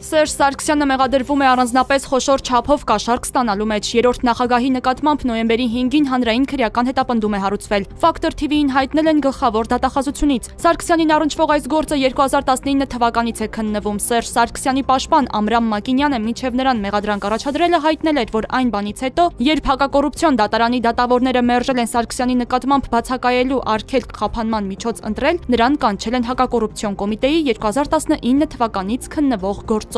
Սերժ Սարգսյանը մեղադրվում է առանձնապես խոշոր չափով կաշառք ստանալու մեջ։ Երրորդ նախագահի նկատմամբ նոյեմբերի 5-ին հանրային քրեական հետապնդում է հարուցվել։ Factor TV-ին հայտնել են գլխավոր դատախազությունից։ Սարգսյանին առնչվող այս գործը 2019 թվականից է քննվում։ Սերժ Սարգսյանի պաշտպան Ամրամ Մակինյանը մինչև նրան մեղադրանք առաջադրելը հայտնել էր, որ այն բանից հետո, երբ հակակոռուպցիոն դատարանի դատավորները մերժել են Սարգսյանի նկատմամբ բացակայելու արգելք խափանման միջոց ընտրել, նրան կանչել են հակակոռուպցիոն կոմիտեի 2019 թվականից քննվող գործով։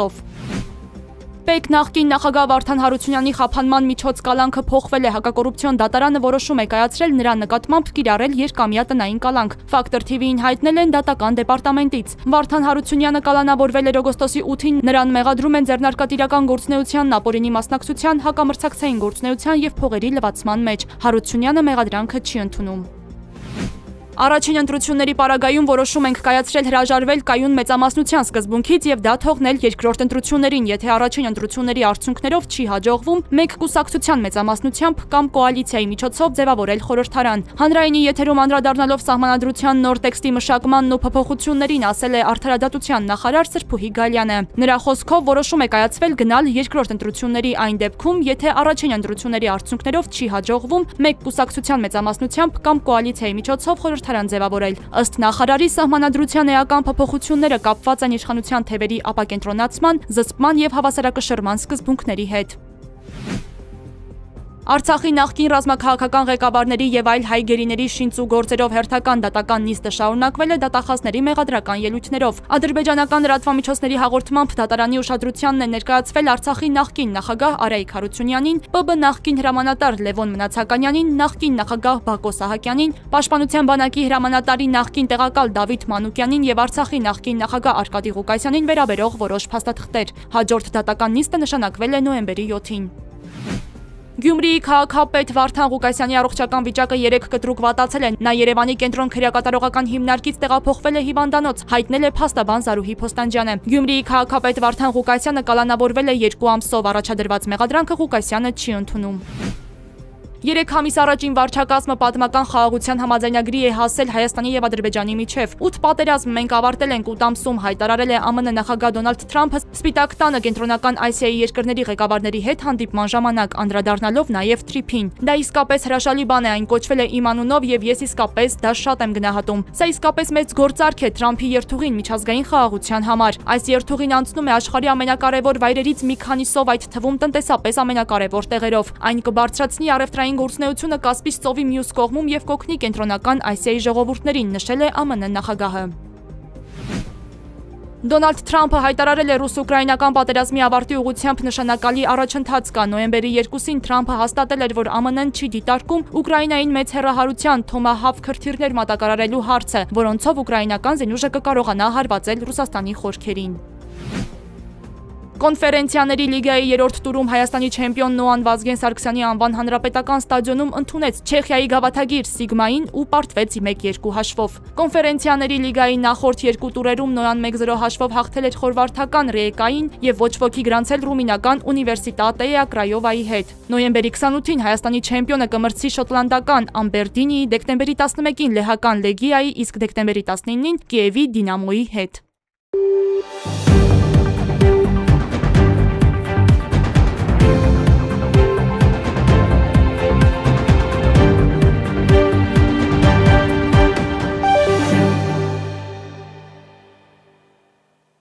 Պետ նախկին նախագահ Վարդան Հարությունյանի խափանման միջոց կալանքը փոխվել է։ Հակակոռուպցիոն դատարանը որոշում է կայացրել նրա նկատմամբ կիրառել երկամյա տնային կալանք։ Factor TV-ին հայտնել են դատական դեպարտամենտից։ Վարդան Հարությունյանը կալանավորվել էր օգոստոսի 8-ին, նրան մեղադրում են ձեռնարկատիրական գործունեությանն, ապօրինի մասնակցության, հակամրցակցային գործունեության և փողերի լվացման մեջ։ Հարությունյանը մեղադրանքը չի ընդունում։ Առաջին ընտրությունների պարագայում որոշում ենք կայացրել հրաժարվել կայուն մեծամասնության սկզբունքից և դա թողնել երկրորդ ընտրություններին, եթե առաջին ընտրությունների արդյունքներով չի հաջողվում մեկ կուսակցության մեծամասնությամբ կամ կոալիցիայի միջոցով ձևավորել խորհրդարան։ Հանրայինի եթերում անդրադառնալով Սահմանադրության նոր տեքստի մշակմանն ու փոփոխություններին ասել է Արդարադատության նախարար Սրփուհի Գալյանը։ Նրա խոսքով որոշում է կայացվել գնալ երկրորդ ընտրությունների այն դեպքում, եթե առաջին ընտրությունների արդյունքներով չի հաջողվում մեկ կուսակցության մեծամասնությամբ կամ կոալիցիայի միջոցով խորհրդարան ձևավորել։ Ըստ նախարարի, Սահմանադրության էական փոփոխությունները կապված են իշխանության թևերի ապակենտրոնացման, զսպման և հավասարակշռման սկզբունքների հետ։ Արցախի նախկին ռազմաքաղաքական ղեկավարների և այլ հայ գերիների շինծու գործերով հերթական դատական նիստը շարունակվել է դատախազների մեղադրական ելույթներով։ Ադրբեջանական լրատվամիջոցների հաղորդմամբ դատարանի ուշադրությանն է ներկայացվել Արցախի նախկին նախագահ Արայիկ Հարությունյանին, ՊԲ նախկին հրամանատար Լևոն Մնացականյանին, նախկին նախագահ Բակո Սահակյանին, Պաշտպանության բանակի հրամանատարի նախկին տեղակալ Դավիթ Մանուկյանին և Արցախի նախկին նախագահ Արկադի Ղուկասյանին վերաբերող որոշ փաստաթղթեր։ Հաջորդ դատական նիստը նշանակվել է նոյեմբերի 7-ին։ Գյումրիի քաղաքապետ Վարդան Ղուկասյանի առողջական վիճակը 3 կտրուկ վատացել է։ Նա Երևանի կենտրոն քրեակատարողական հիմնարկից տեղափոխվել է հիվանդանոց, հայտնել է փաստաբան Զարուհի Փոստանջյանը։ Գյումրիի քաղաքապետ Վարդան Ղուկասյանը կալանավորվել է 2 ամսով, առաջադրված մեղադրանքը Ղուկասյանը չի ընդունում։ 3 ամիս առաջին վարչակազմը պատմական խաղաղության համաձայնագրի է հասել Հայաստանի և Ադրբեջանի միջև։ 8 պատերազմ մենք ավարտել ենք 8 ամսում, հայտարարել է ԱՄՆ նախագահ Դոնալդ Թրամփը Սպիտակ տանը կենտրոնական Ասիայի երկրների ղեկավարների հետ հանդիպման ժամանակ, անդրադառնալով նաև TRIP-ին։ Դա իսկապես հրաշալի բան է, այն կոչվել է իմ անունով և ես իսկապես դա շատ եմ գնահատում։ Սա իսկապես մեծ գործարք է Թրամփի երթուղին միջազգային խաղաղության համար։ Այս երթուղին անցնում է աշխարհի ամենակարևոր վայրերից մի քանիսով, այդ թվում տնտեսապես ամենակարևոր տեղերով։ Այն կբարձրացնի առևտրային գործունեությունը Կասպից ծովի մյուս կողմում և կօգնի կենտրոնական Ասիայի ժողովուրդներին, նշել է ԱՄՆ նախագահը։ Դոնալդ Թրամփը հայտարարել է ռուս-ուկրաինական պատերազմի ավարտի ուղղությամբ նշանակալի առաջընթաց կա։ Նոյեմբերի 2-ին Թրամփը հաստատել էր, որ ԱՄՆ-ն չի դիտարկում Ուկրաինային մեծ հեռահարության Թոմահավք քրթիռներ մատակարարելու հարցը, որոնցով ուկրաինական զինուժը կկարողանա հարվածել Ռուսաստանի խորքերին։ Կոնֆերենցիաների լիգայի երրորդ տուրում Հայաստանի չեմպիոն Նոան Վազգեն Սարգսյանի անվան հանրապետական ստադիոնում ընդունեց Չեխիայի գավաթագիր Սիգմային ու պարտվեց 1-2 հաշվով։ Կոնֆերենցիաների լիգայի նախորդ 2 տուրերում Նոան 1-0 հաշվով հաղթել էր խորվարդական Ռիեկային և ոչ ոքի գրանցել ռումինական Ունիվերսիտատեա Կրայովայի հետ։ Նոյեմբերի 28-ին Հայաստանի չեմպիոնը կմրցի շոտլանդական Ամբերդինիի, դեկտեմբերի 11-ին լեհական Լեգիայի, իսկ դեկտեմբերի 19-ին Կիևի Դինամոյի հետ։